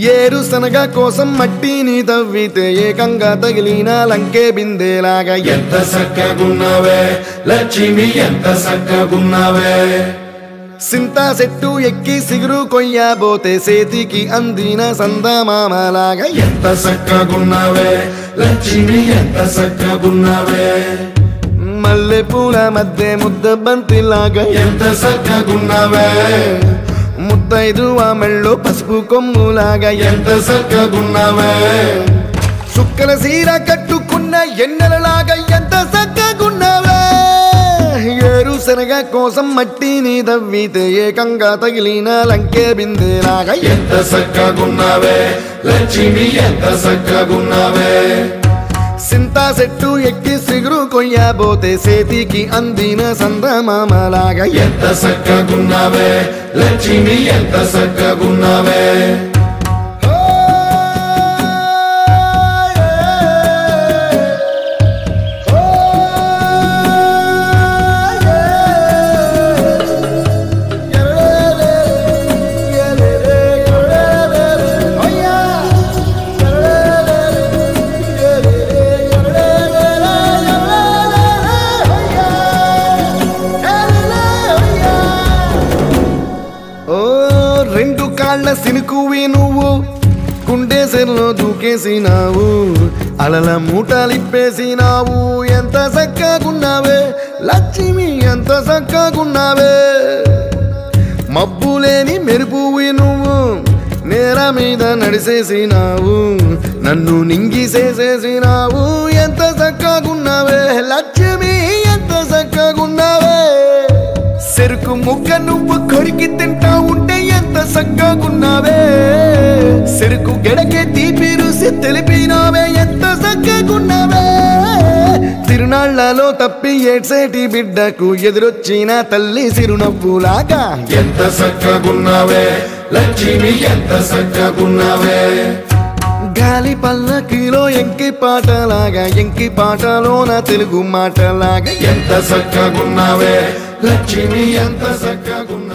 ఏరుశనగ కోసం మట్టిని తవ్వితే ఏకంగా తగిలిన లంకే బిందెలాగా ఎంత సక్కగున్నావే లక్ష్మి ఎంత సక్కగున్నావే సింతా చెట్టు ఎక్కి సిగురు కొయ్యబోతే చేతికి అందిన సందమామలాగా ఎంత సక్కగున్నావే లక్ష్మి ఎంత సక్కగున్నావే మల్లె పూల మధ్య ముద్ద బంతిలాగా ఎంత సక్కగున్నావే ముద్దైదు మెళ్ళో పసుపు కొమ్ములాగా ఎంత సక్కగున్నావే సుక్కల సీర కట్టుకున్న ఎన్నెలలాగా ఎంత చక్కగున్నావే ఏరుశనగ కోసం మట్టిని తవ్వితే ఏకంగా తగిలిన లంకే బిందెలాగా ఎంత సక్కగున్నావే లక్ష్మి ఎంత సక్కగున్నావే సింతా చెట్టు ఎక్కి సిగురు కొయ్యబోతే చేతికి అందిన సందమామలాగా ఎంత సక్కగున్నావే లక్ష్మి ఎంత సక్కగున్నావే రెండు కాళ్ళ సినుకువి నువ్వు గుండెసెల్లో దూకేసినావు అలల మూటలిప్పేసినావు ఎంత చక్కగున్నావే లక్ష్మి ఎంత చక్కగున్నావే మబ్బులేని మెరుపువి నువ్వు నేల మీద నడిసేసినావు నన్ను నింగిసేసేసినావు ఎంత చక్కగున్నావే లక్ష్మి ఎంత చక్కగున్నావే చెరుకు ముక్క నువ్వు కొరికి తింటా ఉంటే ఎంత చక్కగున్నావే చెరుకు గెడకే తీపి రుసి తెలిపినావే ఎంత చక్కగున్నావే తిరునాళ్లలో తప్పి ఏడ్సేటి బిడ్డకు ఎదురొచ్చిన తల్లి చిరునవ్వులాగా ఎంత సక్కగున్నావే లక్ష్మి ఎంత సక్కగున్నావే గాలి పల్లకిలో ఎంకి పాటలాగా ఎంకి పాటలోన తెలుగు మాటలాగా ఎంత సక్కగున్నావే లక్ష్మి ఎంత సక్కగున్నావే